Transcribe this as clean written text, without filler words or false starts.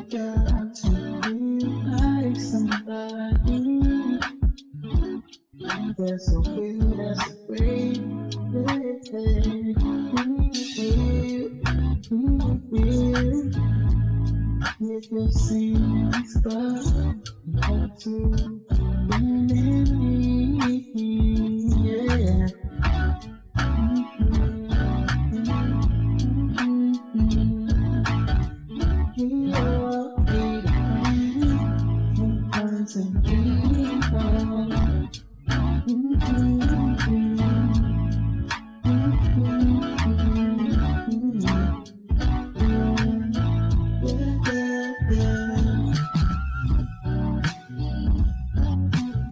Got to be like somebody. There's a will, there's a way. If you see me start, you have to believe me. Yeah. We are sometimes and we are.